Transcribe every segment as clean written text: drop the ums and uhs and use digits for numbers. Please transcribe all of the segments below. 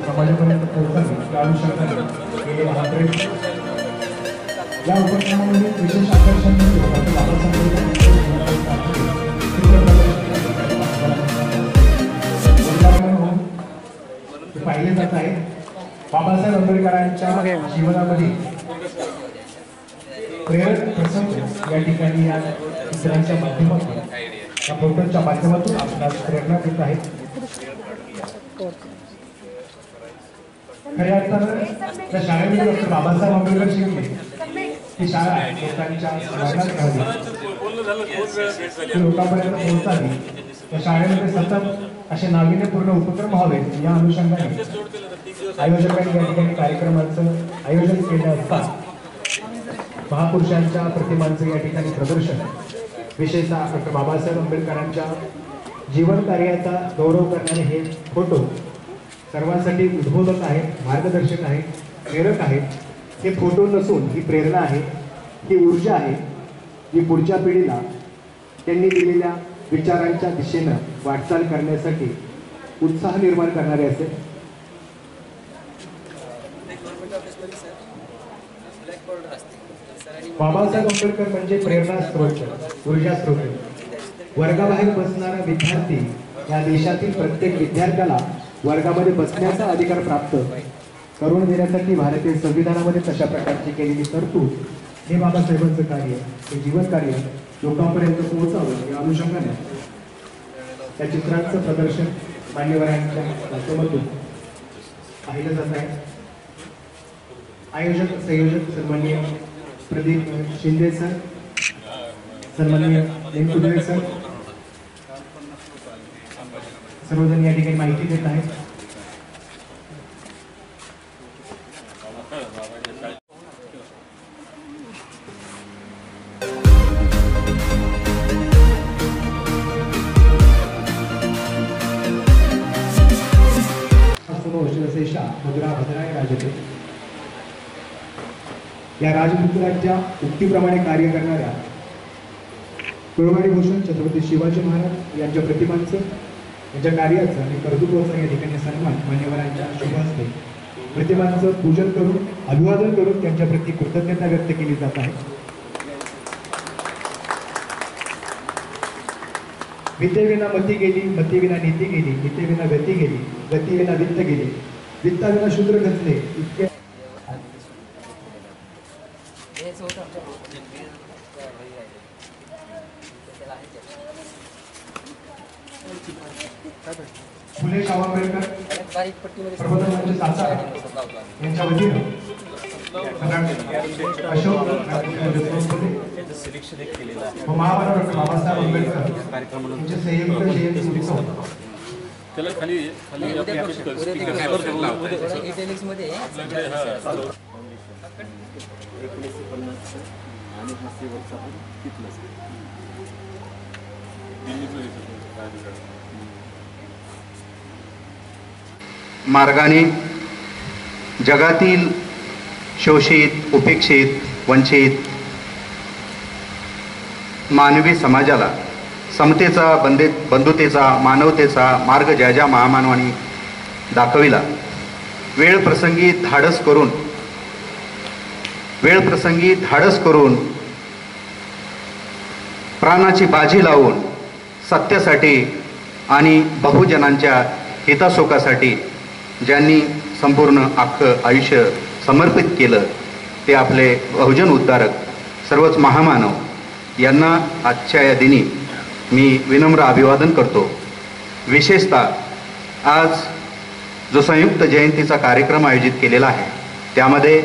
समाजापर्यंत पोहोचावी या अनुषंगाने केलेला हा प्रयत्न। या उपक्रमामध्ये विशेष आकर्षण म्हणजे डॉक्टर बाबासाहेब पाहिले जात आहे। बाबासाहेब आंबेडकरांच्या जीवनामध्ये प्रेरक प्रसंग या ठिकाणी या चित्रांच्या माध्यमातून या फोटोच्या माध्यमातून आपल्याला प्रेरणा देत आहेत। खऱ्या अर्थानं त्या शाळेमध्ये डॉक्टर बाबासाहेब आंबेडकर शिकले ही शाळा लोकांच्या वर्गात राहावी, लोकांपर्यंत पोहोचावी, त्या शाळेमध्ये सतत असे नाविन्यपूर्ण उपक्रम व्हावेत या अनुषंगाने आयोजकांनी या ठिकाणी कार्यक्रमाचं आयोजन केलं असता महापुरुषांच्या प्रतिमांचं या ठिकाणी प्रदर्शन, विशेषतः डॉक्टर बाबासाहेब आंबेडकरांच्या जीवन कार्याचा गौरव करणारे हे फोटो सर्वांसाठी उद्बोधक आहेत, मार्गदर्शक आहेत, प्रेरक आहेत। हे फोटो नसून ही प्रेरणा आहे, ही ऊर्जा आहे, जी पुढच्या पिढीला त्यांनी दिलेल्या विचारांच्या दिशेनं वाटचाल करण्यासाठी उत्साह निर्माण करणारे असेल। बाबासाहेब आंबेडकर म्हणजे प्रेरणा स्रोत, ऊर्जा स्रोत। वर्गाबाहेर बसणारा विद्यार्थी या देशातील प्रत्येक विद्यार्थ्याला वर्गामध्ये बसण्याचा अधिकार प्राप्त करून देण्यासाठी भारतीय संविधानामध्ये तशा प्रकारची केलेली तरतूद हे बाबासाहेबांचं कार्य, हे जीवन कार्य लोकांपर्यंत पोहोचावं या अनुषंगाने त्या चित्रांचं प्रदर्शन मान्यवरांच्या माध्यमातून पाहिलं जात आहे। आयोजक संयोजक सन्माननीय प्रदीप शिंदे सर, सन्माननीय नेमकुदळे सर सर्वजण या ठिकाणी माहिती देत आहेत। मधुरा भद्राय राजते या राजपुत्रांच्या उक्तीप्रमाणे कार्य करणाऱ्या कुळवाडी भूषण छत्रपती शिवाजी महाराज यांच्या प्रतिमांचं, यांच्या कार्याचं आणि कर्तृत्वाचा या ठिकाणी सन्मान मान्यवरांच्या शुभ हस्ते प्रतिमांचं पूजन करून अभिवादन करून त्यांच्या प्रति कृतज्ञता व्यक्त केली जात आहे। विद्येविना मती गेली, मतीविना नीती गेली, नीतीविना गती गेली, गतीविना वित्त गेली, वित्ताविना शूद्र घचले इतके फुले शाहू आंबेडकर प्रबोधन सातारा यांच्या वतीनं अशोक महामानव डॉक्टर बाबासाहेब आंबेडकर यांचे संयुक्त जयंती उत्सव त्याला खाली खाली इटॅलिक्स मध्ये मार्गाने जगातील शोषित, उपेक्षित, वंचित मानवी समाजाला समतेचा, बंधुतेचा, मानवतेचा मार्ग ज्या ज्या महामानवांनी दाखविला, वेळ प्रसंगी धाडस करून प्राणाची बाजी लावून सत्यासाठी आणि बहुजनांच्या हितासोकासाठी ज्यांनी संपूर्ण अख्खं आयुष्य समर्पित केलं ते आपले बहुजन उद्धारक सर्वच महामानव यांना आजच्या या दिनी मी विनम्र अभिवादन करतो। विशेषतः आज जो संयुक्त जयंतीचा कार्यक्रम आयोजित केलेला आहे त्यामध्ये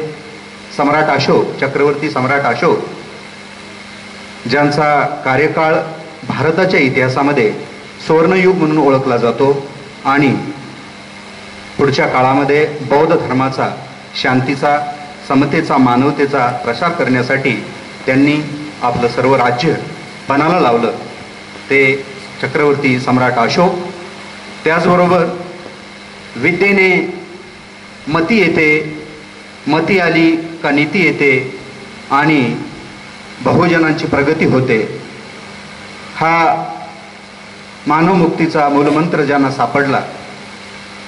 सम्राट अशोक, चक्रवर्ती सम्राट अशोक ज्यांचा कार्यकाळ भारताच्या इतिहासामध्ये सुवर्णयुग म्हणून ओळखला जातो आणि पुढच्या काळामध्ये बौद्ध धर्माचा, शांतीचा, समतेचा, मानवतेचा प्रसार करण्यासाठी त्यांनी आपलं सर्व राज्य पणाला लावलं ते चक्रवर्ती सम्राट अशोक। त्याचबरोबर विद्येने मती येते, मती आली का नीती येते आणि बहुजनांची प्रगती होते हा मानवमुक्तीचा मूलमंत्र ज्यांना सापडला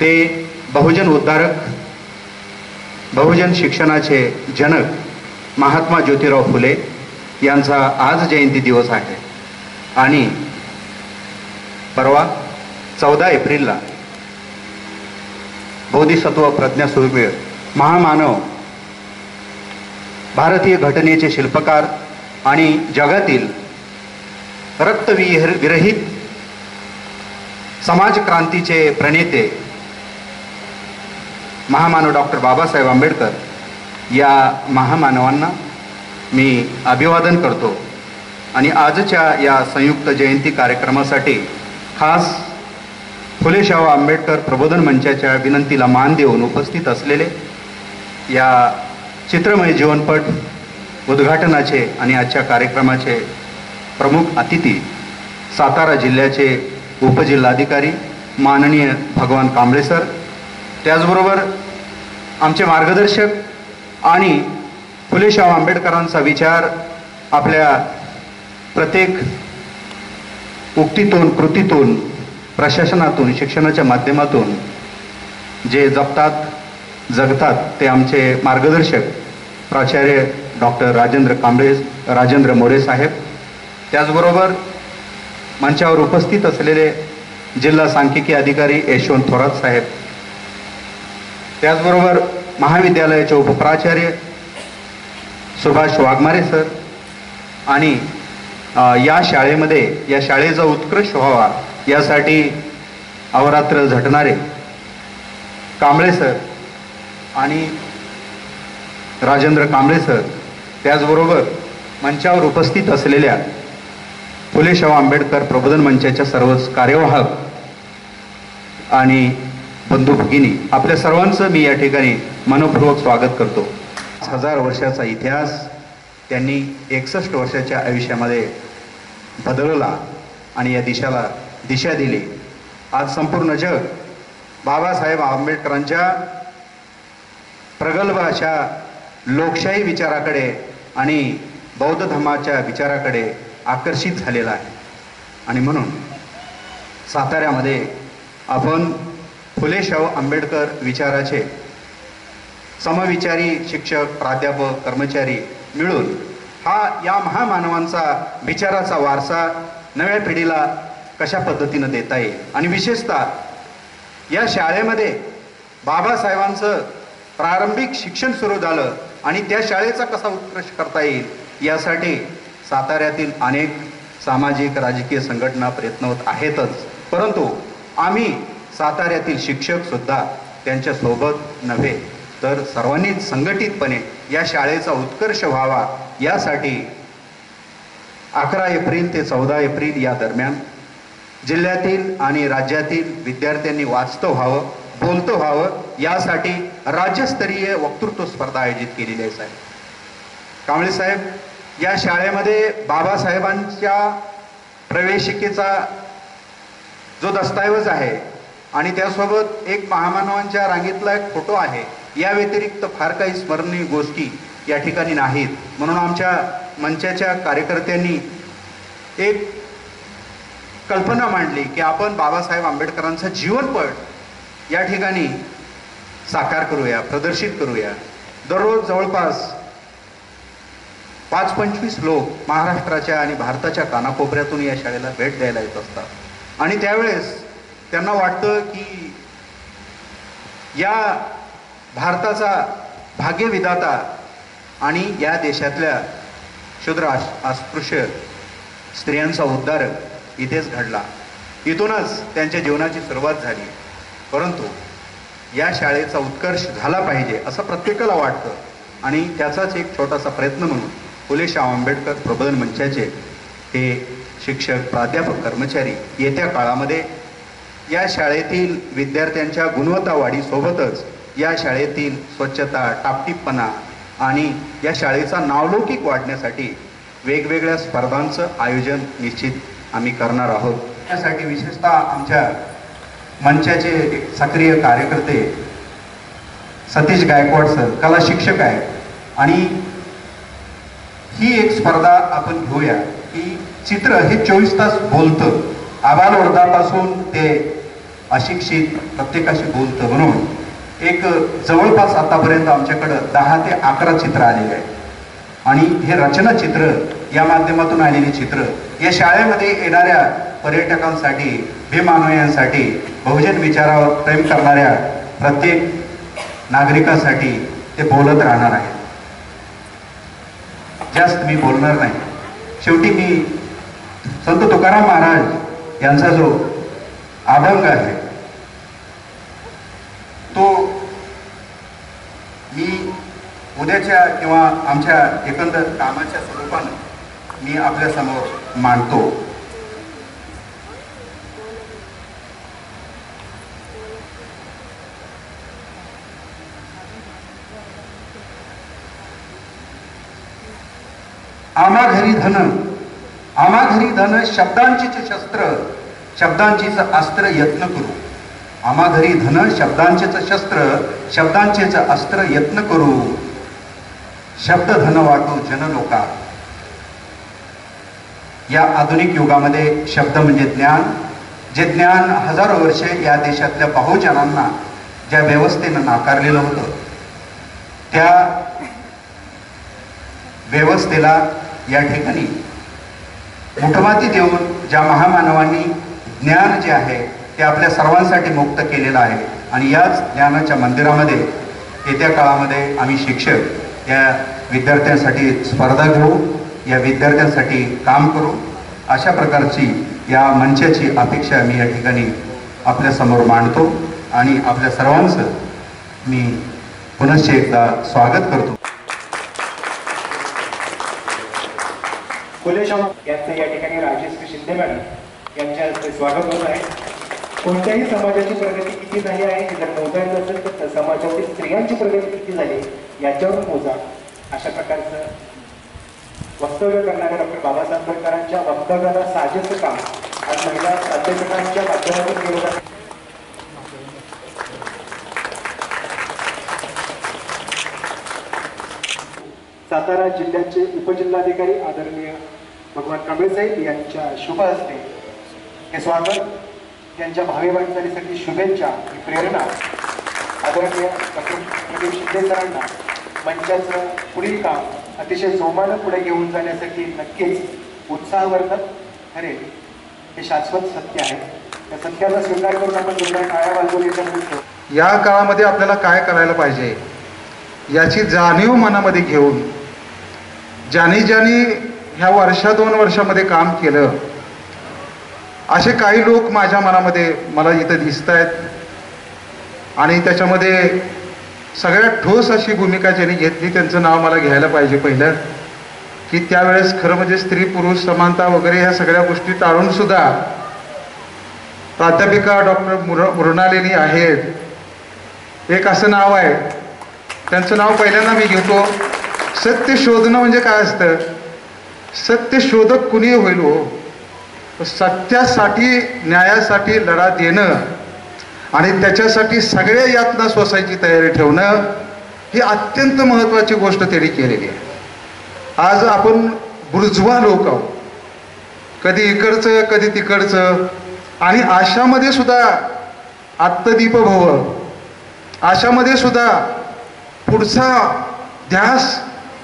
ते बहुजन उद्धारक, बहुजन शिक्षणाचे जनक महात्मा ज्योतिराव फुले यांचा आज जयंती दिवस आहे. आणि परवा 14 एप्रिलला बोधिसत्व प्रज्ञा सूर्य महामानव, भारतीय घटनेचे शिल्पकार आणि जगातील रक्तविरहित समाज क्रांतीचे प्रणेते महामानव डॉक्टर बाबासाहेब आंबेडकर या महामानवांना मी अभिवादन करतो. आणि आजच्या या संयुक्त जयंती कार्यक्रमासाठी खास फुले शाहू आंबेडकर प्रबोधन मंचाच्या विनंतीला मान देऊन उपस्थित असलेले या चित्रमय जीवनपट उद्घाटनाचे आणि आजच्या कार्यक्रमाचे प्रमुख अतिथी सातारा जिल्ह्याचे उपजिल्हाधिकारी माननीय भगवान कांबळे सर, त्याचबरोबर आमचे मार्गदर्शक आणि फुले शाहू आंबेडकरांचा विचार आपल्या प्रत्येक उक्तीतून, कृतीतून, प्रशासनातून, शिक्षणाच्या माध्यमातून जे जपतात, जगतात ते आमचे मार्गदर्शक प्राचार्य डॉक्टर राजेंद्र मोरे साहेब, त्याचबरोबर मंचावर उपस्थित असलेले जिल्हा सांख्यिकी अधिकारी यशवंत थोरात साहेब, त्याचबरोबर महाविद्यालयाचे उपप्राचार्य सुभाष वाघमारे सर आणि या शाळेचा उत्कृष्ट व्हावा यासाठी अहोरात्र झटणारे कांबळे सर आणि राजेंद्र कांबळे सर, त्याचबरोबर मंचावर उपस्थित असलेल्या फुले शाहू आंबेडकर प्रबोधन मंचाच्या सर्वच कार्यवाहक आणि बंधू भगिनी, आपल्या सर्वांचं मी या ठिकाणी मनपूर्वक स्वागत करतो. 1000 वर्षाचा इतिहास त्यांनी 61 वर्षाच्या आयुष्यामध्ये बदलला आणि या दिशा दिली. आज संपूर्ण जग बाबासाहेब आंबेडकरांच्या प्रगल्भ अशा लोकशाही विचाराकडे आणि बौद्ध धर्माच्या विचाराकडे आकर्षित झालेला आहे. आणि म्हणून साताऱ्यामध्ये आपण फुले शाहू आंबेडकर विचाराचे समविचारी शिक्षक, प्राध्यापक, कर्मचारी मिळून या महामानवांचा विचाराचा वारसा नव्या पिढीला कशा पद्धतीनं देता येईल आणि विशेषतः या शाळेमध्ये बाबासाहेबांचं प्रारंभिक शिक्षण सुरू झालं आणि त्या शाळेचा कसा उत्कृष्ट करता येईल यासाठी साताऱ्यातील अनेक सामाजिक राजकीय संघटना प्रयत्नवत आहेतच, परंतु आम्ही साताऱ्यातील शिक्षक सुद्धा त्यांच्यासोबत नव्हे तर सर्वांनीच संघटितपणे या शाळेचा उत्कर्ष व्हावा यासाठी 11 एप्रिल ते 14 एप्रिल या दरम्यान जिल्ह्यातील आणि राज्यातील विद्यार्थ्यांनी वाचतं व्हावं, बोलतं व्हावं यासाठी राज्यस्तरीय वक्तृत्व स्पर्धा आयोजित केलेली आहे. साहेब कांबळे साहेब, या शाळेमध्ये बाबासाहेबांच्या प्रवेशिकेचा जो दस्तऐवज आहे आणि त्यासोबत एक महामानवांच्या रांगेतला एक फोटो आहे, या व्यतिरिक्त फार काही स्मरणीय गोष्टी या ठिकाणी नाहीत. म्हणून आमच्या मंचाच्या कार्यकर्त्यांनी एक कल्पना मांडली की आपण बाबासाहेब आंबेडकरांचा जीवनपट या ठिकाणी साकार करूया, प्रदर्शित करूया. दररोज जवळपास 5-25 लोक महाराष्ट्राच्या आणि भारताच्या कानाकोपऱ्यातून या शाळेला भेट द्यायला येत असतात आणि त्यावेळेस त्यांना वाटतं की या भारताचा भाग्यविधाता आणि या देशातल्या शूद्र अस्पृश्य स्त्रियांचा उद्धारक इथेच घडला. इथूनच त्यांच्या जीवनाची सुरुवात झाली. परंतु या शाळेचा उत्कर्ष झाला पाहिजे असं प्रत्येकाला वाटतं आणि त्याचाच एक छोटासा प्रयत्न म्हणून फुले शाहू आंबेडकर प्रबोधन मंचाचे हे शिक्षक, प्राध्यापक, कर्मचारी येत्या काळामध्ये या शाळेतील विद्यार्थ्यांच्या गुणवत्ता वाढीसोबतच या शाळेतील स्वच्छता, टापटीपणा आणि या शाळेचा नावलौकिक वाढण्यासाठी वेगवेगळ्या स्पर्धांचं आयोजन निश्चित आम्ही करणार आहोत. त्यासाठी विशेषतः आमच्या मंचाचे सक्रिय कार्यकर्ते सतीश गायकवाड सर कला शिक्षक आहेत आणि ही एक स्पर्धा आपण घेऊया की चित्र हे 24 तास बोलतं, आबालवृद्धापासून ते अशिक्षित प्रत्येकाशी बोलतं. म्हणून एक जवळपास आतापर्यंत आमच्याकडं 10 ते 11 चित्र आलेली आहेत. आणि हे रचना चित्र, या माध्यमातून आलेली चित्र या शाळेमध्ये येणाऱ्या पर्यटकांसाठी, भीमान्वयांसाठी, बहुजन विचारावर प्रेम करणाऱ्या प्रत्येक नागरिकांसाठी ते बोलत राहणार आहे. जास्त मी बोलणार नाही. शेवटी मी संत तुकाराम महाराज यांचा जो अभंग आहे तो मी उद्याच्या किंवा आमच्या एकंदर कामाच्या स्वरूपानं मी आपल्या समोर मांडतो. आम्हा घरी धन, आम्हा घरी धन, शब्दांचीच शस्त्र, शब्दांचीच अस्त्र यत्न करू. आम्हा घरी धन, शब्दांचेच शस्त्र, शब्दांचेच अस्त्र यत्न करू. शब्द धन वाटू जनलोका. या आधुनिक युगामध्ये शब्द म्हणजे ज्ञान, जे ज्ञान हजारो वर्षे या देशातल्या बहुजनांना ज्या व्यवस्थेनं नाकारलेलं होतं, त्या व्यवस्थेला या ठिकाणी मुठमाती देऊन ज्या महामानवांनी ज्ञान जे आहे ते आपल्या सर्वांसाठी मुक्त केलेलं आहे. आणि याच ज्ञानाच्या मंदिरामध्ये येत्या काळामध्ये आम्ही शिक्षक या विद्यार्थ्यांसाठी स्पर्धा घेऊ, या विद्यार्थ्यांसाठी काम करू. अशा प्रकारची या मंचाची अपेक्षा मी या ठिकाणी आपल्यासमोर मांडतो आणि आपल्या सर्वांचं मी पुनश्च एकदा स्वागत करतो. फुले शाहू यांचं या ठिकाणी राजेश्री शिंदे मॅडम यांच्या हस्ते स्वागत होत आहे. कोणत्याही समाजाची प्रगती किती झाली आहे हे जर मोजायचं असेल तर समाजातील स्त्रियांची प्रगती किती झाली याच्यावर मोजा. अशा प्रकारचं वक्तव्य करणाऱ्या डॉक्टर बाबासाहेब आंबेडकरांच्या वक्तव्याला साजेचं काम आज महिला प्राध्यापकांच्या माध्यमातून केलं जातं. सातारा जिल्ह्याचे उपजिल्हाधिकारी आदरणीय भगवान कांबळे साहेब यांच्या शुभ हस्ते हे स्वागत, त्यांच्या भावी वाटचालीसाठी शुभेच्छा, ही प्रेरणा आदरणीय डॉक्टर प्रदीप शिंदे सरांना मंचाचं पुढील काम अतिशय जोमानं पुढे घेऊन जाण्यासाठी नक्कीच उत्साहवर्धक ठरेल. हे शाश्वत सत्य आहे. त्या सत्याचा स्वीकार करून आपण दुसऱ्या काळ्या बाजूला या काळामध्ये आपल्याला काय करायला पाहिजे याची जाणीव मनामध्ये घेऊन ज्यांनी ह्या वर्षा 2 वर्षामध्ये काम केलं असे काही लोक माझ्या मनामध्ये मला इथं दिसत आहेत. आणि त्याच्यामध्ये सगळ्यात ठोस अशी भूमिका ज्यांनी घेतली त्यांचं नाव मला घ्यायला पाहिजे पहिलं, की त्यावेळेस खरं म्हणजे स्त्री पुरुष समानता वगैरे ह्या सगळ्या गोष्टी टाळून सुद्धा प्राध्यापिका डॉक्टर मृणालिनी आहेत. एक असं नाव आहे, त्यांचं नाव पहिल्यांदा मी घेतो. सत्य शोधणं म्हणजे काय असतं? सत्य शोधक कुणी होईल हो. सत्यासाठी, न्यायासाठी लढा देणं आणि त्याच्यासाठी सगळ्या यातना सोसायची तयारी ठेवणं ही अत्यंत महत्त्वाची गोष्ट त्यांनी केलेली आहे. आज आपण बुरजुआ लोक आहोत, कधी इकडचं कधी तिकडचं, आणि अशामध्ये सुद्धा आत्मदीप भव, अशामध्ये सुद्धा पुढचा ध्यास,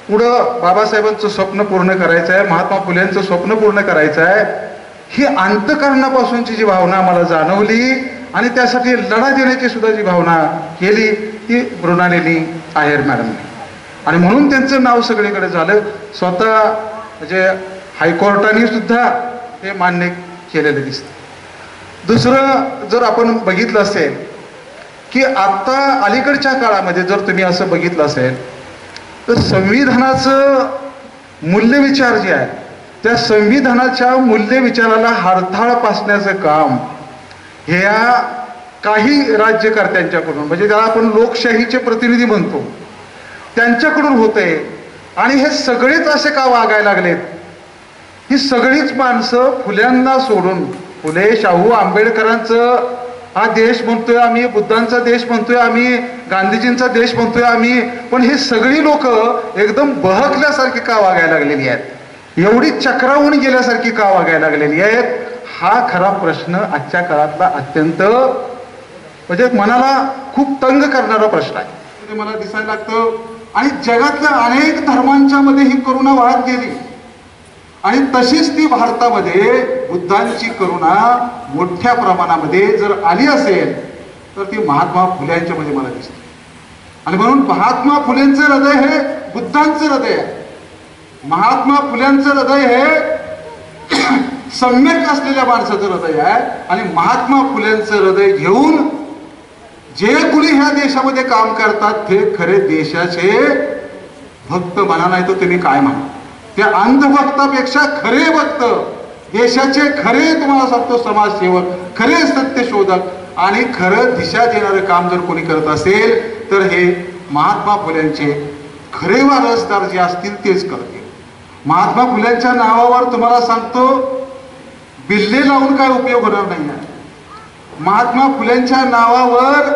पुढं बाबासाहेबांचं स्वप्न पूर्ण करायचं आहे, महात्मा फुलेंचं स्वप्न पूर्ण करायचं आहे, ही अंतःकरणापासूनची जी भावना मला जाणवली आणि त्यासाठी लढा देण्याची सुद्धा जी भावना केली ती मृणालिनी आहेर मॅडमने. आणि म्हणून त्यांचं नाव सगळीकडे झालं. स्वतः म्हणजे हायकोर्टाने सुद्धा हे मान्य केलेलं दिसतं. दुसरं जर आपण बघितलं असेल की आता अलीकडच्या काळामध्ये जर तुम्ही असं बघितलं असेल तर संविधानाचं मूल्यविचार जे आहे त्या संविधानाच्या मूल्यविचाराला हरताळ पासण्याचं काम ह्या काही राज्यकर्त्यांच्याकडून, म्हणजे ज्याला आपण लोकशाहीचे प्रतिनिधी म्हणतो, त्यांच्याकडून होतंय. आणि हे सगळेच असे का वागायला लागलेत? ही सगळीच माणसं फुल्यांना सोडून, फुले शाहू आंबेडकरांचं हा देश म्हणतोय आम्ही, बुद्धांचा देश म्हणतोय आम्ही, गांधीजींचा देश म्हणतोय आम्ही, पण ही सगळी लोक एकदम बहकल्यासारखी का वागायला लागलेली आहेत? एवढी चक्रावून गेल्यासारखी का वागायला लागलेली आहेत? हा खरा प्रश्न आजच्या काळातला अत्यंत म्हणजे मनाला खूप तंग करणारा प्रश्न आहे. ते मला दिसायला लागतं. आणि जगातल्या अनेक धर्मांच्या मध्ये ही करुणा वाहत गेली आणि तशीच ती भारतामध्ये बुद्धांची करुणा मोठ्या प्रमाणामध्ये जर आली असेल तर ती महात्मा फुल्यांच्या मध्ये मला दिसते. आणि म्हणून महात्मा फुलेंचं हृदय हे बुद्धांचं हृदय आहे. महात्मा फुल्यांचं हृदय हे सम्यक असलेल्या माणसाचं हृदय आहे. आणि महात्मा फुलेंचं हृदय घेऊन जे कुणी ह्या देशामध्ये काम करतात ते खरे देशाचे भक्त म्हणा, नाही तर तुम्ही काय म्हणा. त्या अंधभक्तापेक्षा खरे भक्त, देशाचे खरे तुम्हाला सांगतो समाजसेवक, खरे सत्यशोधक आणि खरं दिशा देणारं काम जर कोणी करत असेल तर हे महात्मा फुल्यांचे खरे वारसदार जे असतील तेच करतील. महात्मा फुल्यांच्या नावावर तुम्हाला सांगतो बिल्ले लावून काय उपयोग होणार नाही आहे. महात्मा फुल्यांच्या नावावर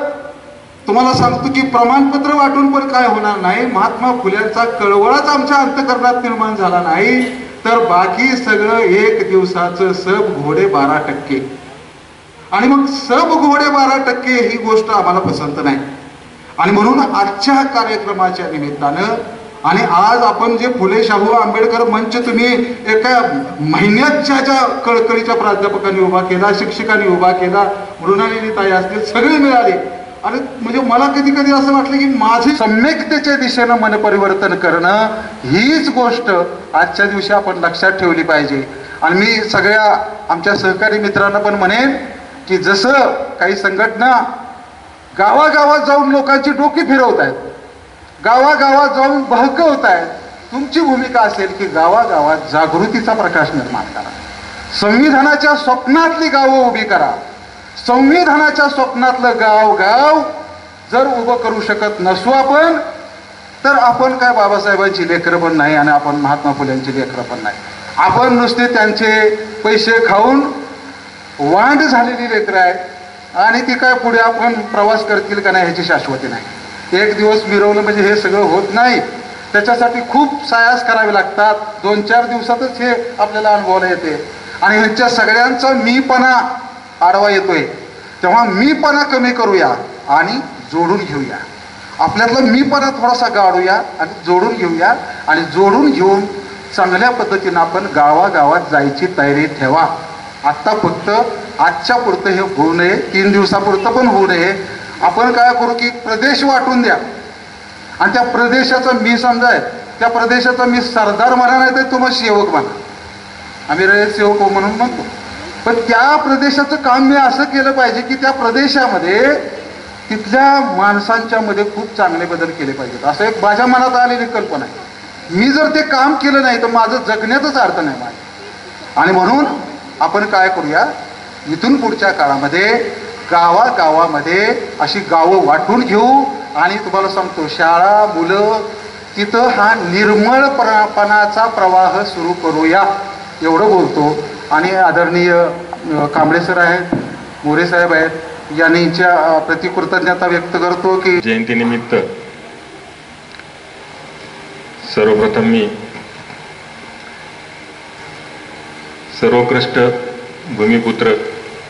तुम्हाला सांगतो की प्रमाणपत्र वाटून पण काय होणार नाही. महात्मा फुल्यांचा कळवळाच आमच्या अंतःकरणात निर्माण झाला नाही तर बाकी सगळं एक दिवसाचं सब घोडे 12%. आणि मग सब घोडे 12% ही गोष्ट आम्हाला पसंत नाही. आणि म्हणून आजच्या कार्यक्रमाच्या निमित्तानं आणि आज आपण जे फुले शाहू आंबेडकर मंच तुम्ही एका महिन्याच्या ज्या कळकळीच्या प्राध्यापकांनी उभा केला, शिक्षकांनी उभा केला, मृणालिनी ताई असतील, सगळे मिळाले. आणि म्हणजे मला कधी कधी असं वाटलं की माझे सम्यकतेच्या दिशेनं मन परिवर्तन करणं हीच गोष्ट आजच्या दिवशी आपण लक्षात ठेवली पाहिजे. आणि मी सगळ्या आमच्या सहकारी मित्रांना पण म्हणेन की जसं काही संघटना गावागावात जाऊन लोकांची डोकी फिरवत आहेत, गावागावात जाऊन बहकवत आहेत, तुमची भूमिका असेल की गावागावात जागृतीचा प्रकाश निर्माण करा. संविधानाच्या स्वप्नातली गावं उभी करा. संविधानाच्या स्वप्नातलं गाव जर उभं करू शकत नसू आपण तर आपण काय बाबासाहेबांची लेकरं पण नाही आणि आपण महात्मा फुल्यांची लेकरं पण नाही. आपण नुसते त्यांचे पैसे खाऊन वांड झालेली लेकरं आहेत आणि ती काय पुढे आपण प्रवास करतील का नाही ह्याची शाश्वती नाही. एक दिवस मिरवलं म्हणजे हे सगळं होत नाही. त्याच्यासाठी खूप सायास करावे लागतात. 2-4 दिवसातच हे आपल्याला अनुभवायला येते. आणि ह्यांच्या सगळ्यांचा मीपणा आडवा येतोय. तेव्हा मीपणा कमी करूया आणि जोडून घेऊया. आपल्यातला मीपणा थोडासा गाडूया आणि जोडून घेऊया. आणि जोडून घेऊन चांगल्या पद्धतीनं आपण गावागावात जायची तयारी ठेवा. आत्ता फक्त आजच्या पुरतं हे होऊ नये, 3 दिवसापुरतं पण होऊ नये. आपण काय करू की प्रदेश वाटून द्या आणि त्या प्रदेशाचा मी समजाय त्या प्रदेशाचा मी सरदार म्हणा नाही तर तुम्हाला सेवक म्हणा. आम्ही रयत सेवक म्हणून म्हणतो. पण त्या प्रदेशाचं काम मी असं केलं पाहिजे की त्या प्रदेशामध्ये तिथल्या माणसांच्या मध्ये खूप चांगले बदल केले पाहिजेत. असं एक माझ्या मनात आलेली कल्पना आहे. मी जर ते काम केलं नाही तर माझं जगण्यातच अर्थ नाही माझ्या. आणि म्हणून आपण काय करूया, इथून पुढच्या काळामध्ये गावागावामध्ये अशी गावं वाटून घेऊ. आणि तुम्हाला सांगतो शाळा मुलं तिथं हा निर्मळपणाचा प्रवाह सुरू करूया एवढं बोलतो. आणि आदरणीय कांबळे सर आहेत, मोरे साहेब आहेत, यांच्या प्रति कृतज्ञता व्यक्त करतो की जयंतीनिमित्त सर्वप्रथम मी सर्वोत्कृष्ट भूमिपुत्र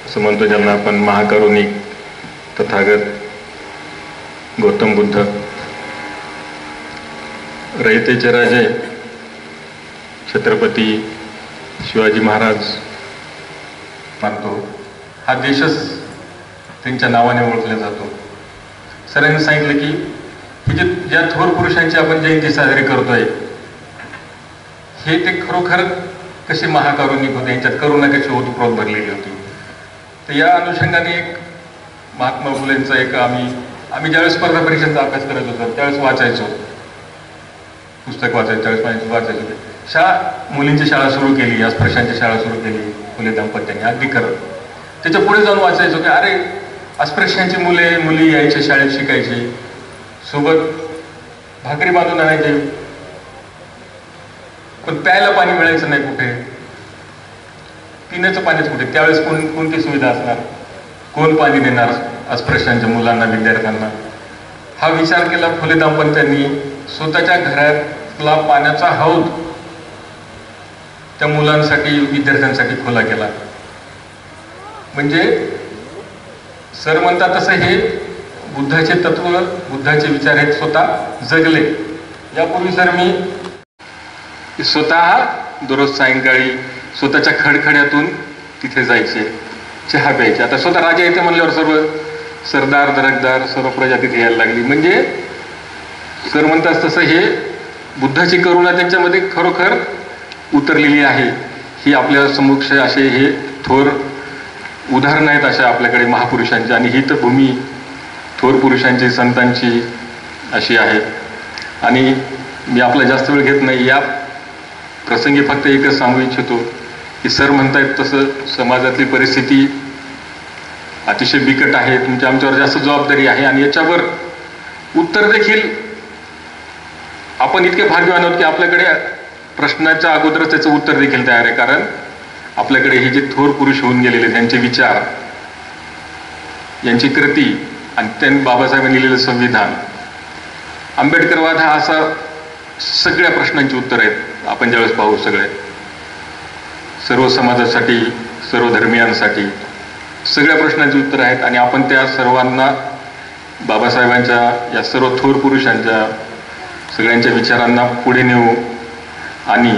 असं म्हणतो ज्यांना आपण महाकरुणिक तथागत गौतम बुद्ध रयतेचे राजे छत्रपती शिवाजी महाराज मानतो. हा देशच त्यांच्या नावाने ओळखला जातो. सरांनी सांगितलं की हे जे ज्या थोर पुरुषांची आपण जयंती साजरी करतोय हे ते खरोखर कसे महाकारुणिक होते, यांच्यात करुणा कशी ओतप्रोत भरलेली होती. तर या अनुषंगाने एक महात्मा फुलेंचा एक आम्ही ज्यावेळेस स्पर्धा परीक्षांचा अभ्यास करत होतो त्यावेळेस वाचायचो, पुस्तक वाचायचं त्यावेळेस वाचायचो. मुलींची शाळा सुरू केली, अस्पृश्यांची शाळा सुरू केली फुले दाम्पत्यांनी, अगदी खरं. त्याच्या पुढे जाऊन वाचायचो की अरे अस्पृश्यांची मुली यायचे शाळेत शिकायचे, सोबत भाकरी बांधून आणायचे, पण प्यायला पाणी मिळायचं नाही कुठे, पिण्याचं पाणीच कुठे. त्यावेळेस कोणती सुविधा असणार, कोण पाणी देणार अस्पृश्यांच्या मुलांना विद्यार्थ्यांना. हा विचार केला फुले दाम्पत्यांनी. स्वतःच्या घरातला पाण्याचा हौद त्या मुलांसाठी विद्यार्थ्यांसाठी खुला केला. म्हणजे सर म्हणतात तसं हे बुद्धाचे तत्व, बुद्धाचे विचार हे स्वतः जगले. यापूर्वी सर मी स्वतः दररोज सायंकाळी स्वतःच्या खडखड्यातून तिथे जायचे, चहा प्यायचे. आता स्वतः राजा येते म्हणल्यावर सर्व सरदार दरकदार सर्व प्रजा तिथे यायला लागली. म्हणजे सर म्हणतात तसं हे बुद्धाची करुणा त्यांच्यामध्ये खरोखर उतरलेली आहे. ही आपल्या समक्ष असे हे थोर उदाहरणं आहेत अशा आपल्याकडे महापुरुषांची. आणि ही तर भूमी थोर पुरुषांची, संतांची अशी आहे. आणि मी आपला जास्त वेळ घेत नाही. या प्रसंगी फक्त एकच सांगू इच्छितो की सर म्हणतायत तसं समाजातली परिस्थिती अतिशय बिकट आहे. आमच्यावर जास्त जबाबदारी आहे आणि याच्यावर उत्तर देखील आपण इतके भाग्यवान आहोत की आपल्याकडे प्रश्नाच्या अगोदरच त्याचं उत्तर देखील तयार आहे. कारण आपल्याकडे हे जे थोर पुरुष होऊन गेलेले, त्यांचे विचार, यांची कृती आणि त्यांनी बाबासाहेबांनी लिहिलेलं संविधान, आंबेडकरवाद हा असा सगळ्या प्रश्नांची उत्तर आहेत. आपण ज्यावेळेस पाहू सगळे सर्व समाजासाठी, सर्व धर्मियांसाठी सगळ्या प्रश्नांची उत्तर आहेत. आणि आपण त्या सर्वांना बाबासाहेबांच्या या सर्व थोर पुरुषांच्या सगळ्यांच्या विचारांना पुढे नेऊ आणि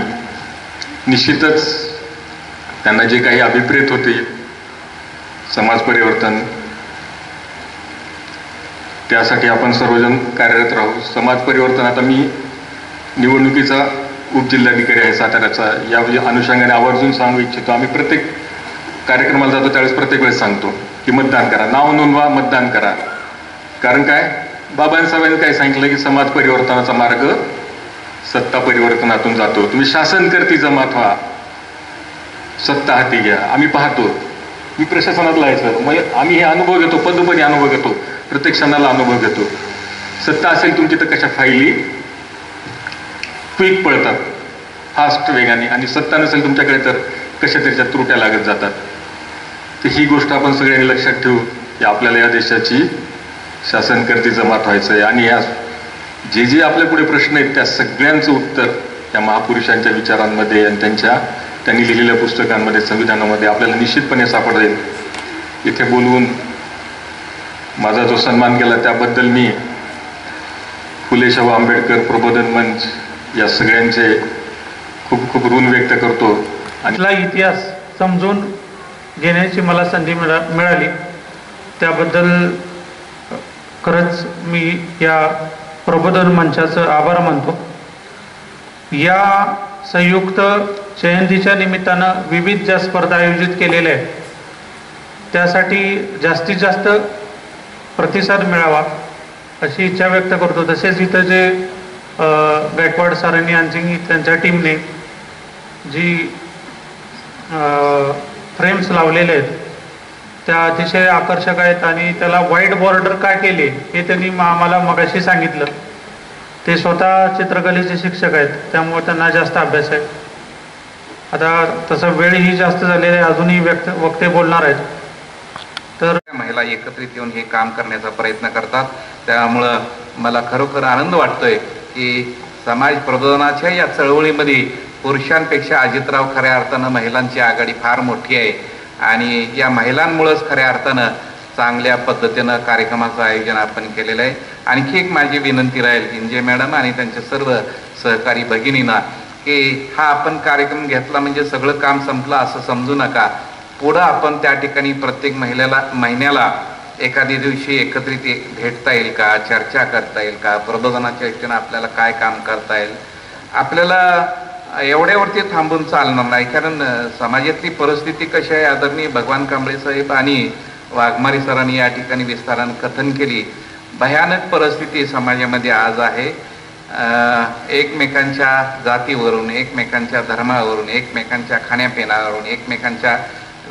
निश्चितच त्यांना जे काही अभिप्रेत होते समाज परिवर्तन, त्यासाठी आपण सर्वजण कार्यरत राहू. समाज परिवर्तन, आता मी निवडणुकीचा उपजिल्हाधिकारी आहे साताऱ्याचा, या अनुषंगाने आवर्जून सांगू इच्छितो. आम्ही प्रत्येक कार्यक्रमाला जातो त्यावेळेस प्रत्येक वेळेस सांगतो की मतदान करा, नाव नोंदवा, मतदान करा. कारण काय, बाबासाहेबांनी काय सांगितलं की समाज परिवर्तनाचा मार्ग सत्ता परिवर्तनातून जातो. तुम्ही शासनकर्ती जमात व्हा, सत्ता हाती घ्या. आम्ही पाहतो, मी प्रशासनातला आहे सर, मग आम्ही हे अनुभव घेतो, पदोपदी अनुभव घेतो, प्रत्येक क्षणाला अनुभव घेतो. सत्ता असेल तुमची तर कशा फायली क्विक पळतात फास्ट वेगाने, आणि सत्ता नसेल तुमच्याकडे तर कशा त्याच्या त्रुट्या लागत जातात. तर ही गोष्ट आपण सगळ्यांनी लक्षात ठेवू की आपल्याला या देशाची शासनकर्ती जमात व्हायचं आहे. आणि या जे जे आपल्या पुढे प्रश्न आहेत त्या सगळ्यांचं उत्तर या महापुरुषांच्या विचारांमध्ये आणि त्यांनी लिहिलेल्या पुस्तकांमध्ये, संविधानामध्ये आपल्याला निश्चितपणे सापडेल. इथे बोलवून माझा जो सन्मान केला त्याबद्दल मी फुले शाहू आंबेडकर प्रबोधन मंच या सगळ्यांचे खूप खूप ऋण व्यक्त करतो. आणि इतिहास समजून घेण्याची मला संधी मिळाली त्याबद्दल खरंच मी या प्रबोधन मंचाचं आभार मानतो. या संयुक्त जयंतीच्या निमित्तानं विविध ज्या स्पर्धा आयोजित केलेल्या आहेत त्यासाठी जास्तीत जास्त प्रतिसाद मिळावा अशी इच्छा व्यक्त करतो. तसेच इथं जे गायकवाड सरांनी आणि त्यांच्या टीमने जी फ्रेम्स लावलेले आहेत त्या अतिशय आकर्षक आहेत. आणि त्याला व्हाईट बॉर्डर काय केले हे त्यांनी आम्हाला मगाशी सांगितलं. ते स्वतः चित्रकलेचे शिक्षक आहेत त्यामुळे त्यांना जास्त अभ्यास आहे. आता तसं वेळही जास्त झालेला आहे, अजूनही वक्ते बोलणार आहेत. तर महिला एकत्रित येऊन हे काम करण्याचा प्रयत्न करतात. त्यामुळं मला खरोखर आनंद वाटतोय की समाज प्रबोधनाच्या या चळवळीमध्ये पुरुषांपेक्षा अजितराव खऱ्या अर्थानं महिलांची आघाडी फार मोठी आहे. आणि या महिलांमुळंच खऱ्या अर्थानं चांगल्या पद्धतीनं कार्यक्रमाचं आयोजन आपण केलेलं आहे. आणखी एक माझी विनंती राहील इंजे मॅडम आणि त्यांच्या सर्व सहकारी भगिनींना की हा आपण कार्यक्रम घेतला म्हणजे सगळं काम संपलं असं समजू नका. पुढं आपण त्या ठिकाणी प्रत्येक महिन्याला एखाद्या दिवशी एकत्रित भेटता येईल का, चर्चा करता येईल का, प्रबोधनाच्या दृष्टीनं आपल्याला काय काम करता येईल. आपल्याला एवढ्यावरती थांबून चालणार नाही, कारण समाजातली परिस्थिती कशी आहे. आदरणीय भगवान कांबळे साहेब आणि वाघमारे सरांनी या ठिकाणी विस्तारानं कथन केली. भयानक परिस्थिती समाजामध्ये आज आहे. एकमेकांच्या जातीवरून, एकमेकांच्या धर्मावरून, एकमेकांच्या खाण्यापिण्यावरून, एकमेकांच्या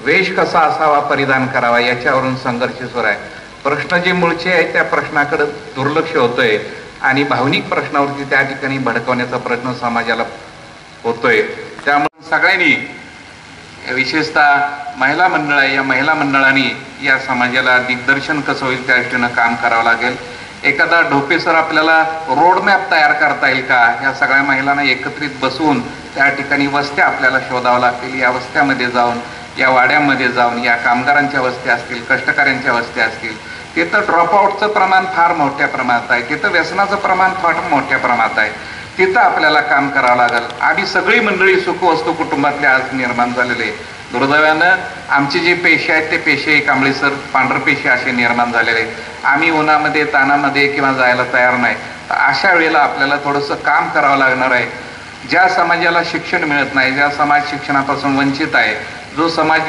वेश कसा असावा, परिधान करावा याच्यावरून संघर्ष सुरू आहे. प्रश्न जे मूळचे आहेत त्या प्रश्नाकडे दुर्लक्ष होतोय आणि भावनिक प्रश्नावरती त्या ठिकाणी भडकवण्याचा प्रश्न समाजाला होतोय. त्यामुळे सगळ्यांनी विशेषतः महिला मंडळ आहे, या महिला मंडळांनी या समाजाला दिग्दर्शन कसं होईल त्या दृष्टीनं काम करावं लागेल. एखादा ढोपेसर आपल्याला रोडमॅप तयार करता येईल का, ह्या सगळ्या महिलांना एकत्रित बसवून त्या ठिकाणी वस्त्या आपल्याला शोधाव्या लागतील. या वस्त्यामध्ये जाऊन या वाड्यामध्ये जाऊन या कामगारांच्या वस्त्या असतील, कष्टकऱ्यांच्या वस्त्या असतील, तिथं ड्रॉपआउटचं प्रमाण फार मोठ्या प्रमाणात आहे, तिथं व्यसनाचं प्रमाण फार मोठ्या प्रमाणात आहे. तिथं आपल्याला काम करावं लागेल. आम्ही सगळी मंडळी सुखवस्तू कुटुंबातले आज निर्माण झालेले. दुर्दैवानं आमचे जे पेशे आहेत ते पेशे कांबळेसर पांढर पेशे असे निर्माण झालेले आहेत. आम्ही उन्हामध्ये तानामध्ये किंवा जायला तयार नाही. अशा वेळेला आपल्याला थोडंसं काम करावं लागणार आहे. ज्या समाजाला शिक्षण मिळत नाही, ज्या समाज शिक्षणापासून वंचित आहे, जो समाज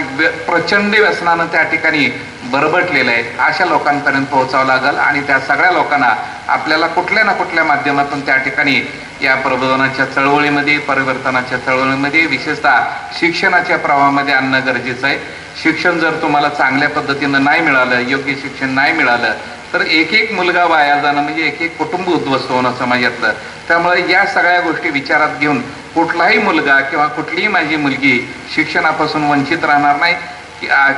प्रचंड व्यसनानं त्या ठिकाणी बरबटलेला आहे, अशा लोकांपर्यंत पोहोचावं लागेल. आणि त्या सगळ्या लोकांना आपल्याला कुठल्या ना कुठल्या माध्यमातून त्या ठिकाणी या प्रबोधनाच्या चळवळीमध्ये, परिवर्तनाच्या चळवळीमध्ये, विशेषतः शिक्षणाच्या प्रवाहामध्ये आणणं गरजेचं आहे. शिक्षण जर तुम्हाला चांगल्या पद्धतीनं नाही मिळालं, योग्य शिक्षण नाही मिळालं, तर एक एक मुलगा वाया जाणं म्हणजे एक एक कुटुंब उद्ध्वस्त होणं समाजातलं. त्यामुळे या सगळ्या गोष्टी विचारात घेऊन कुठलाही मुलगा किंवा कुठलीही माझी मुलगी शिक्षणापासून वंचित राहणार नाही,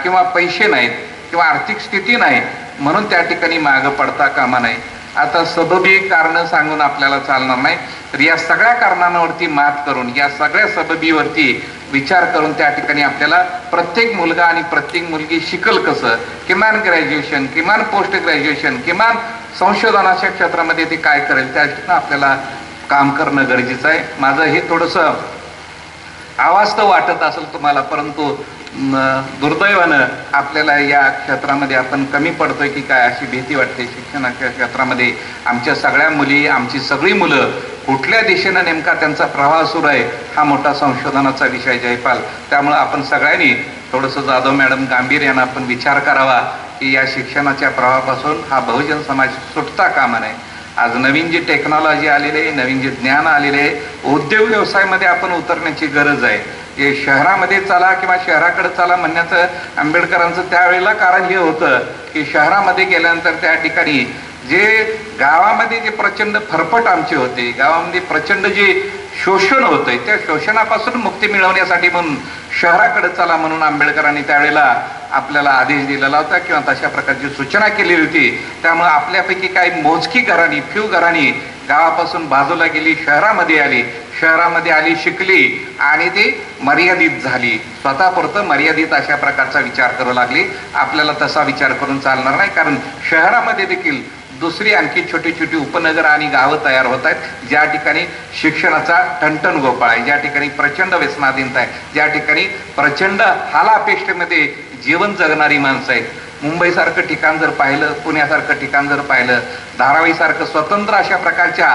किंवा पैसे नाहीत किंवा आर्थिक स्थिती नाही म्हणून त्या ठिकाणी मागं पडता कामा नये. आता सबबी कारणं सांगून आपल्याला चालणार नाही. तर या सगळ्या कारणांवरती मात करून, या सगळ्या सबबीवरती विचार करून त्या ठिकाणी आपल्याला प्रत्येक मुलगा आणि प्रत्येक मुलगी शिकल कसं, किमान ग्रॅज्युएशन, किमान पोस्ट ग्रॅज्युएशन, किमान संशोधनाच्या क्षेत्रामध्ये ते काय करेल त्या आपल्याला काम करणं गरजेचं आहे. माझं हे थोडंसं अवास्तव वाटत असेल तुम्हाला, परंतु दुर्दैवानं आपल्याला या क्षेत्रामध्ये आपण कमी पडतोय की काय अशी भीती वाटते. शिक्षणाच्या क्षेत्रामध्ये आमच्या सगळ्या मुली, आमची सगळी मुलं कुठल्या दिशेनं नेमका त्यांचा प्रवाह सुरू आहे हा मोठा संशोधनाचा विषय जयपाल. त्यामुळं आपण सगळ्यांनी थोडंसं जाधव मॅडम गांभीर्यानं आपण विचार करावा की या शिक्षणाच्या प्रवाहापासून हा बहुजन समाज सुटता कामा नये. आज नवीन जी टेक्नॉलॉजी आलेली आहे, नवीन जे ज्ञान आलेले आहे, उद्योग व्यवसायामध्ये आपण उतरण्याची गरज आहे. हे शहरामध्ये चला किंवा शहराकडे चला म्हणण्याचं आंबेडकरांचं त्यावेळेला कारण हे होतं की शहरामध्ये गेल्यानंतर त्या ठिकाणी जे गावामध्ये जे प्रचंड फरफट आमचे होते, गावामध्ये प्रचंड जे शोषण होतंय, त्या शोषणापासून मुक्ती मिळवण्यासाठी म्हणून शहराकडे चला म्हणून आंबेडकरांनी त्यावेळेला आपल्याला आदेश दिलेला होता किंवा तशा प्रकारची सूचना केलेली होती. त्यामुळे आपल्यापैकी काही मोजकी घराणी, फ्यू घराणी गावापासून बाजूला गेली, शहरामध्ये आली, शहरामध्ये आली, शिकली आणि ती मर्यादित झाली, स्वतःपुरतं मर्यादित अशा प्रकारचा विचार करू लागली. आपल्याला तसा विचार करून चालणार नाही, कारण शहरामध्ये देखील दुसरी आणखी छोटी छोटी उपनगर आणि गावं तयार होत आहेत, ज्या ठिकाणी शिक्षणाचा टणटण गोपाळ आहे, ज्या ठिकाणी प्रचंड व्यसनाधीनता आहे, ज्या ठिकाणी प्रचंड हालापेष्टेमध्ये जीवन जगणारी माणसं आहेत. मुंबईसारखं ठिकाण जर पाहिलं, पुण्यासारखं ठिकाण जर पाहिलं, धारावीसारखं स्वतंत्र अशा प्रकारच्या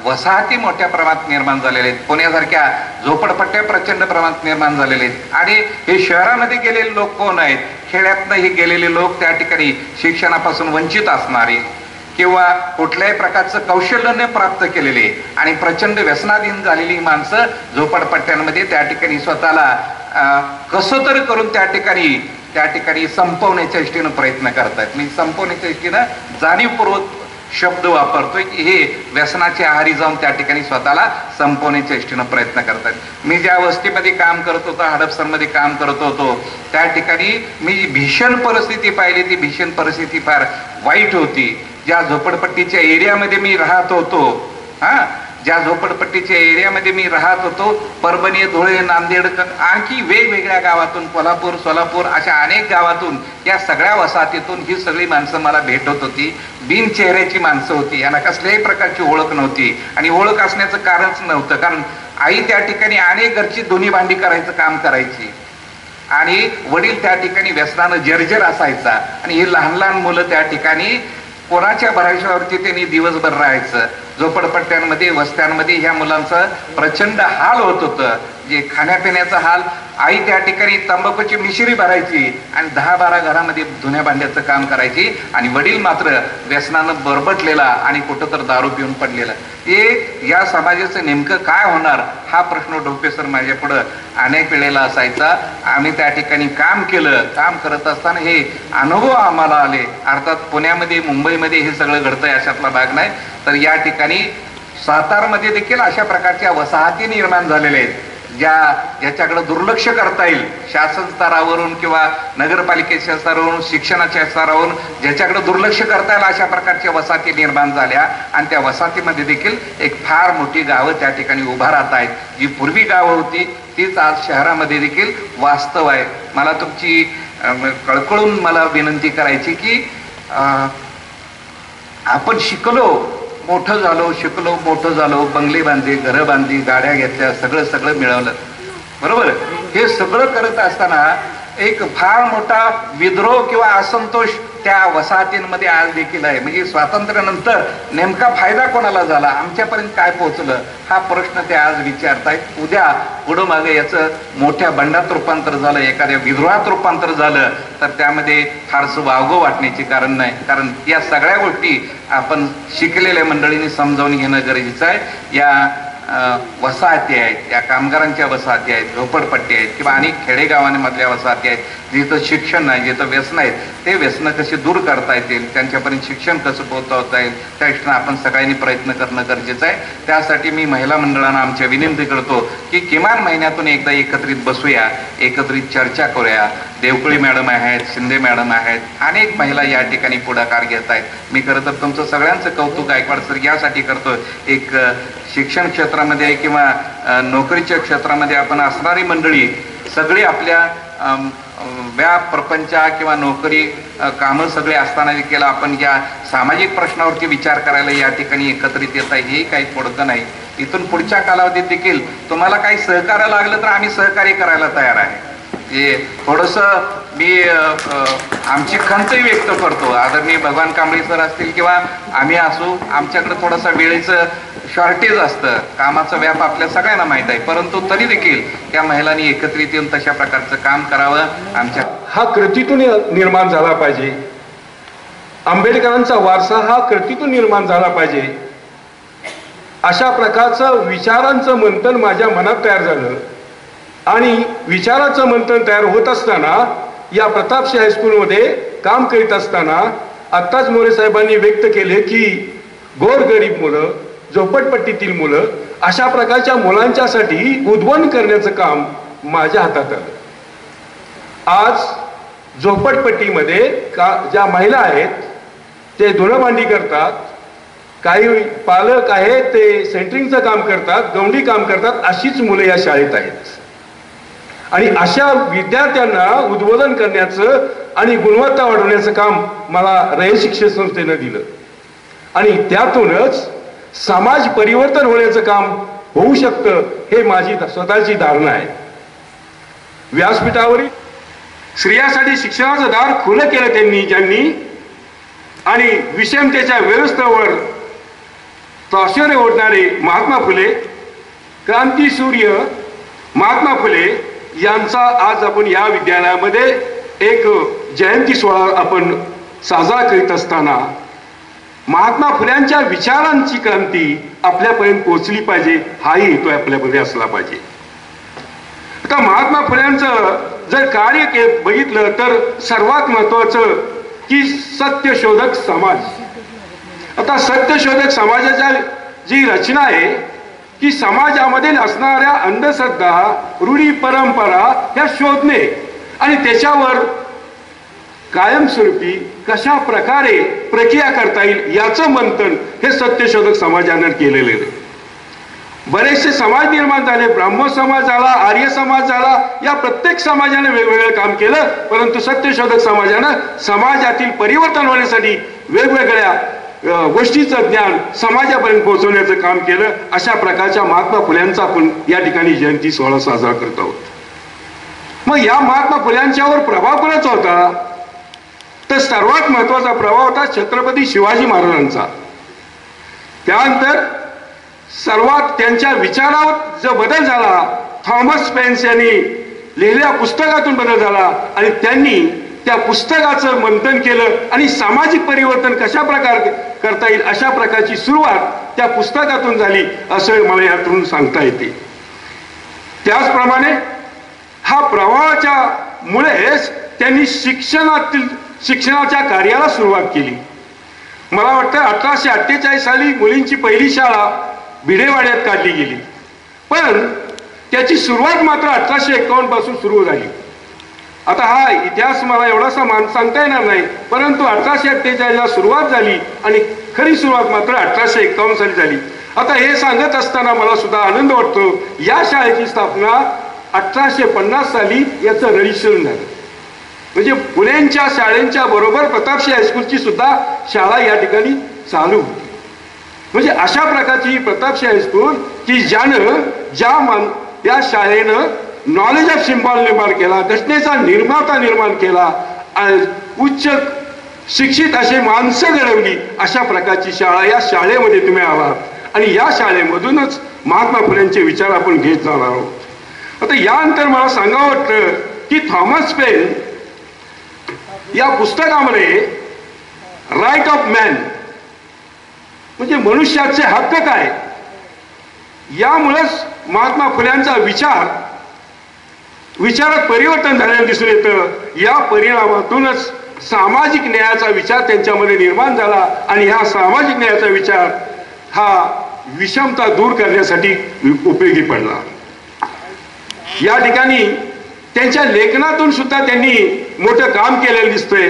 वसाहती मोठ्या प्रमाणात निर्माण झालेले आहेत, पुण्यासारख्या झोपडपट्ट्या प्रचंड प्रमाणात निर्माण झालेले आहेत. आणि हे शहरामध्ये गेलेले लोक कोण आहेत? खेड्यातनं हे गेलेले लोक, त्या ठिकाणी शिक्षणापासून वंचित असणारे किंवा कुठल्याही प्रकारचं कौशल्य न प्राप्त केलेले आणि प्रचंड व्यसनाधीन झालेली माणसं झोपडपट्ट्यांमध्ये त्या ठिकाणी स्वतःला कसं तरी करून त्या ठिकाणी संपवण्याच्या दृष्टीनं प्रयत्न करतायत. मी संपवण्याच्या दृष्टीनं जाणीवपूर्वक शब्द वापरतोय की हे व्यसनाच्या आहारी जाऊन त्या ठिकाणी स्वतःला संपवण्याच्या दृष्टीनं प्रयत्न करतात. मी ज्या वस्तीमध्ये काम करत होतो, हडपसरमध्ये काम करत होतो, त्या ठिकाणी मी जी भीषण परिस्थिती पाहिली, ती भीषण परिस्थिती फार वाईट होती. ज्या झोपडपट्टीच्या एरियामध्ये मी राहत होतो, ज्या झोपडपट्टीच्या एरियामध्ये मी राहत होतो, परभणी, धुळे, नांदेड, आणखी वेगवेगळ्या गावातून, कोल्हापूर, सोलापूर अशा अनेक गावातून, या सगळ्या वसाहतीतून ही सगळी माणसं मला भेटत होती. बिन चेहऱ्याची माणसं होती, यांना कसल्याही प्रकारची ओळख नव्हती. आणि ओळख असण्याचं कारणच नव्हतं, कारण आई त्या ठिकाणी अनेक घरची धुणी भांडी करायचं काम करायची आणि वडील त्या ठिकाणी व्यसनानं जर्जर असायचा. आणि ही लहान लहान मुलं त्या ठिकाणी कोणाच्या भराविषयावरती त्यांनी दिवसभर राहायचं. झोपडपट्ट्यांमध्ये, वस्त्यांमध्ये ह्या मुलांचं प्रचंड हाल होत होतं. जे खाण्यापिण्याचा हाल, आई त्या ठिकाणी तंबाखूची मिश्री भरायची आणि 10-12 घरामध्ये धुण्या भांड्याचं काम करायची आणि वडील मात्र व्यसनानं बरबटलेला आणि कुठं तर दारू पिऊन पडलेला. हे या समाजाचं नेमकं काय होणार हा प्रश्न डोपेसर माझ्या पुढं अनेक वेळेला असायचा. आम्ही त्या ठिकाणी काम केलं. काम करत असताना हे अनुभव आम्हाला आले. अर्थात पुण्यामध्ये, मुंबईमध्ये हे सगळं घडतंय अशातला भाग नाही, तर या ठिकाणी सातारमध्ये देखील अशा प्रकारच्या वसाहती निर्माण झालेल्या आहेत. ज्याच्याकडे दुर्लक्ष करता येईल शासन स्तरावरून किंवा नगरपालिकेच्या स्तरावरून शिक्षणाच्या स्तरावरून ज्याच्याकडे दुर्लक्ष करता येईल अशा प्रकारच्या वसाहती निर्माण झाल्या आणि त्या वसाहतीमध्ये देखील एक फार मोठी गावं त्या ठिकाणी उभा राहत आहेत. जी पूर्वी गावं होती तीच आज शहरामध्ये देखील वास्तव आहे. मला तुमची कळकळून मला विनंती करायची की आपण शिकलो मोठं झालो, बंगले बांधले, घरं बांधली, गाड्या घेतल्या, सगळं मिळवलं, बरोबर. हे सगळं करत असताना एक फार मोठा विद्रोह किंवा असंतोष त्या वसाहतींमध्ये आज देखील आहे. म्हणजे स्वातंत्र्यानंतर नेमका फायदा कोणाला झाला, आमच्यापर्यंत काय पोहोचलं, हा प्रश्न ते आज विचारतायत. उद्या पुढं मागे याचं मोठ्या बंडात रूपांतर झालं, एखाद्या विद्रोहात रूपांतर झालं तर त्यामध्ये फारसं वावगं वाटण्याचे कारण नाही. कारण या सगळ्या गोष्टी आपण शिकलेल्या मंडळींनी समजावून घेणं गरजेचं आहे. या वसाहती आहेत, या कामगारांच्या वसाहती आहेत, झोपडपट्टी आहेत किंवा अनेक खेडेगावांमधल्या वसाहती आहेत जिथं शिक्षण नाही, जिथं व्यसन आहेत, ते व्यसनं कशी दूर करता येतील, त्यांच्यापर्यंत शिक्षण कसं पोहोचवता येईल त्या दृष्टीनं आपण सगळ्यांनी प्रयत्न करणं गरजेचं आहे. त्यासाठी मी महिला मंडळांना आमच्या विनंती करतो की किमान महिन्यातून एकदा एकत्रित बसूया, एकत्रित चर्चा करूया. देवकुळी मॅडम आहेत, शिंदे मॅडम आहेत, अनेक महिला या ठिकाणी पुढाकार घेत आहेत. मी खरं तर तुमचं सगळ्यांचं कौतुक गायकवाड सर यासाठी करतो, एक शिक्षण क्षेत्रामध्ये किंवा नोकरीच्या क्षेत्रामध्ये आपण असणारी मंडळी सगळी आपल्या व्याप प्रपंचा किंवा नोकरी कामं सगळे असताना देखील आपण या सामाजिक प्रश्नावरती विचार करायला या ठिकाणी एकत्रित येत आहे, हेही काही थोडकं नाही. इथून पुढच्या कालावधीत देखील तुम्हाला काही सहकार्य लागलं तर आम्ही सहकार्य करायला तयार आहे. हे थोडंसं मी आमची खंतही व्यक्त करतो. आदरणीय भगवान कांबळे सर असतील किंवा आम्ही असू, आमच्याकडे थोडंसं वेळेचं शॉर्टेज असतं, कामाचा व्याप आपल्या सगळ्यांना माहीत आहे, परंतु तरी देखील त्या महिलांनी एकत्रित येऊन तशा प्रकारचं काम करावं. आमच्या हा कृतीतून निर्माण झाला पाहिजे. आंबेडकरांचा वारसा हा कृतीतून निर्माण झाला पाहिजे. अशा प्रकारचं विचारांचं मंथन माझ्या मनात तयार झालं आणि विचाराचं मंथन तयार होत असताना या प्रतापसिंह हायस्कूलमध्ये काम करीत असताना आत्ताच मोरे साहेबांनी व्यक्त केले की गोरगरीब मुलं, झोपडपट्टीतील मुलं, अशा प्रकारच्या मुलांच्यासाठी उद्वहन करण्याचं काम माझ्या हातात आलं. आज झोपडपट्टीमध्ये ज्या महिला आहेत ते धुणं भांडी करतात, काही पालक आहेत ते सेंटरिंगचं काम करतात, गवंडी काम करतात, अशीच मुलं या शाळेत आहेत. आणि अशा विद्यार्थ्यांना उद्बोधन करण्याचं आणि गुणवत्ता वाढवण्याचं काम मला रयत शिक्षण संस्थेनं दिलं आणि त्यातूनच समाज परिवर्तन होण्याचं काम होऊ शकतं, हे माझी स्वतःची धारणा आहे. व्यासपीठावरील स्त्रियांसाठी शिक्षणाचं दार खुलं केलं ज्यांनी आणि विषमतेच्या व्यवस्थेवर ताशेरे ओढणारे महात्मा फुले, क्रांतीसूर्य महात्मा फुले यांचा आज आपण या विद्यालयामध्ये एक जयंती सोहळा आपण साजरा करीत असताना महात्मा फुल्यांच्या विचारांची क्रांती आपल्यापर्यंत पोहोचली पाहिजे, हाही हेतू आपल्यामध्ये असला पाहिजे. आता महात्मा फुल्यांचं जर कार्य बघितलं तर सर्वात महत्वाचं की सत्यशोधक समाज. आता सत्यशोधक समाजाच्या जी रचना आहे की समाजामध्ये असणाऱ्या अंधश्रद्धा, रूढी, परंपरा ह्या शोधणे आणि त्याच्यावर कायमस्वरूपी कशा प्रकारे प्रक्रिया करता येईल याचं मंथन हे सत्यशोधक समाजानं केलेले आहे. बरेचसे समाज निर्माण झाले, ब्राह्मण समाज झाला, आर्य समाज झाला, या प्रत्येक समाजाने वेगवेगळं काम केलं, परंतु सत्यशोधक समाजानं समाजातील परिवर्तन होण्यासाठी वेगवेगळ्या गोष्टीचं ज्ञान समाजापर्यंत पोहोचवण्याचं काम केलं. अशा प्रकारच्या महात्मा फुल्यांचा आपण या ठिकाणी जयंती सोहळा साजरा करत आहोत. मग या महात्मा फुल्यांच्यावर प्रभाव कोणाचा होता तर सर्वात महत्वाचा प्रभाव होता छत्रपती शिवाजी महाराजांचा. त्यानंतर सर्वात त्यांच्या विचारावर जो बदल झाला थॉमस पेन्स यांनी लिहिलेल्या पुस्तकातून बदल झाला आणि त्यांनी त्या पुस्तकाचं मंथन केलं आणि सामाजिक परिवर्तन कशा प्रकारे करता येईल अशा प्रकारची सुरुवात त्या पुस्तकातून झाली असं मला यातून सांगता येते. त्याचप्रमाणे हा प्रवाहाच्या मुळेच त्यांनी शिक्षणाच्या कार्याला सुरुवात केली. मला वाटतं 1848 साली मुलींची पहिली शाळा भिडेवाड्यात काढली गेली, पण त्याची सुरुवात मात्र 1851 पासून सुरू झाली. आता हा इतिहास मला एवढासा सांगता येणार नाही, परंतु 1848ला सुरुवात झाली आणि खरी सुरुवात मात्र 1851 साली झाली. आता हे सांगत असताना मला सुद्धा आनंद वाटतो, या शाळेची स्थापना 1850 साली याचं रजिस्ट्रेशन झालं. म्हणजे पुण्यांच्या शाळेंच्या बरोबर प्रतापशाही हायस्कूलची सुद्धा शाळा या ठिकाणी चालू होती. म्हणजे अशा प्रकारची ही प्रतापशाही हायस्कूल की त्या शाळेनं नॉलेज ऑफ सिम्बॉल निर्माण केला, घटनेचा निर्माण केला, उच्च शिक्षित असे माणसं घडवली. अशा प्रकारची शाळा, या शाळेमध्ये तुम्ही आलात आणि या शाळेमधूनच महात्मा फुलेंचे विचार आपण घेत जाणार आहोत. आता यानंतर मला सांगावं वाटतं की थॉमस पेन या पुस्तकामध्ये राईट ऑफ मॅन म्हणजे मनुष्याचे हक्क काय, यामुळेच महात्मा फुल्यांचा विचारात परिवर्तन झालेलं दिसून येतं. या परिणामातूनच सामाजिक न्यायाचा विचार त्यांच्यामध्ये निर्माण झाला आणि हा सामाजिक न्यायाचा विचार हा विषमता दूर करण्यासाठी उपयोगी पडला. या ठिकाणी त्यांच्या लेखनातून सुद्धा त्यांनी मोठं काम केलेलं दिसतंय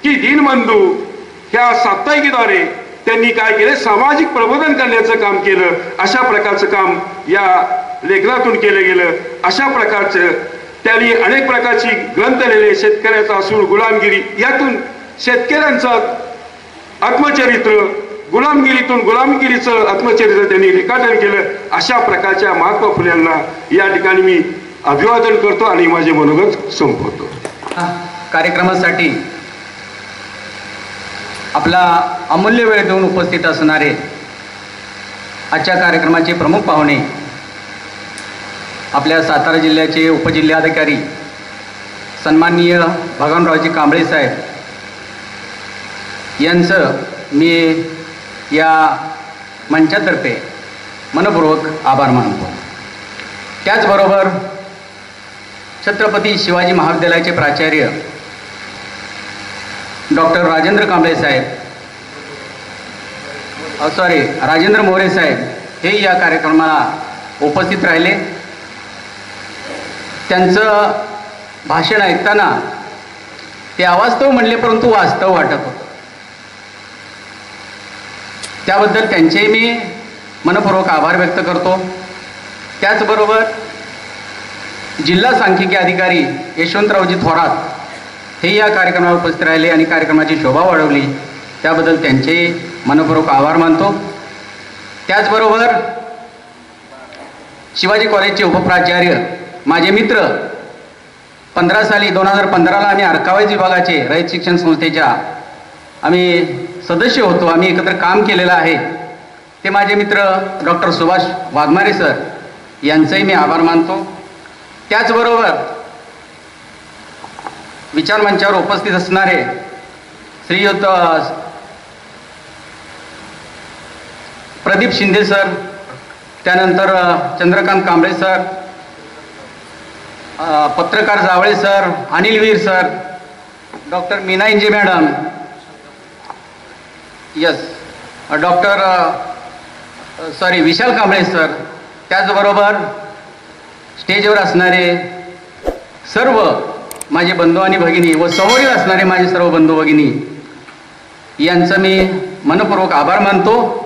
की दीनबंधू ह्या साप्ताहिकीद्वारे त्यांनी काय केलं, सामाजिक प्रबोधन करण्याचं काम केलं. अशा प्रकारचं काम या लेखनातून केलं गेलं. अशा प्रकारचं त्यांनी अनेक प्रकारची ग्रंथ लिहिले, शेतकऱ्याचा असूड, गुलामगिरी, यातून शेतकऱ्यांचं आत्मचरित्र, गुलामगिरीतून गुलामगिरीचं आत्मचरित्र त्यांनी रेखाटन केलं. अशा प्रकारच्या महात्मा फुल्यांना या ठिकाणी मी अभिवादन करतो आणि माझे मनोगत संपवतो. कार्यक्रमासाठी आपला अमूल्य वेळ देऊन उपस्थित असणारे आजच्या कार्यक्रमाचे प्रमुख पाहुणे आपल्या सातारा जिल्ह्याचे उपजिल्हाधिकारी सन्माननीय भगवानरावजी कांबळे साहेब यांचं मी या मंचातर्फे मनपूर्वक आभार मानतो. त्याचबरोबर छत्रपती शिवाजी महाविद्यालयाचे प्राचार्य डॉक्टर राजेंद्र कांबळे साहेब राजेंद्र मोरे साहेब हे या कार्यक्रमाला उपस्थित राहिले. त्यांचं भाषण ऐकताना ते अवास्तव म्हणले परंतु वास्तव वाटत होतं. त्याबद्दल त्यांचे मी मनपूर्वक आभार व्यक्त करतो. त्याचबरोबर जिल्हा सांख्यिकी अधिकारी यशवंतरावजी थोरात हे या कार्यक्रमाला उपस्थित राहिले आणि कार्यक्रमाची शोभा वाढवली. त्याबद्दल त्यांचे मनपूर्वक आभार मानतो. त्याचबरोबर शिवाजी कॉलेजचे उपप्राचार्य माझे मित्र 2015 आम्ही अर्कावाईज विभागाचे रयत शिक्षण संस्थेच्या आम्ही सदस्य होतो. आम्ही एकत्र काम केलेलं आहे. ते माझे मित्र डॉक्टर सुभाष वाघमारे सर यांचंही मी आभार मानतो. त्याचबरोबर विचार मंचावर उपस्थित असणारे श्रीयुत प्रदीप शिंदे सर, त्यानंतर चंद्रकांत कांबळे सर, पत्रकार जावळे सर, अनिल वीर सर, डॉक्टर मीना इंजे मॅडम, विशाल कांबळे सर, त्याचबरोबर स्टेजवर असणारे सर्व माझे बंधू आणि भगिनी व समोरील असणारे माझे सर्व बंधू भगिनी यांचं मी मनपूर्वक आभार मानतो.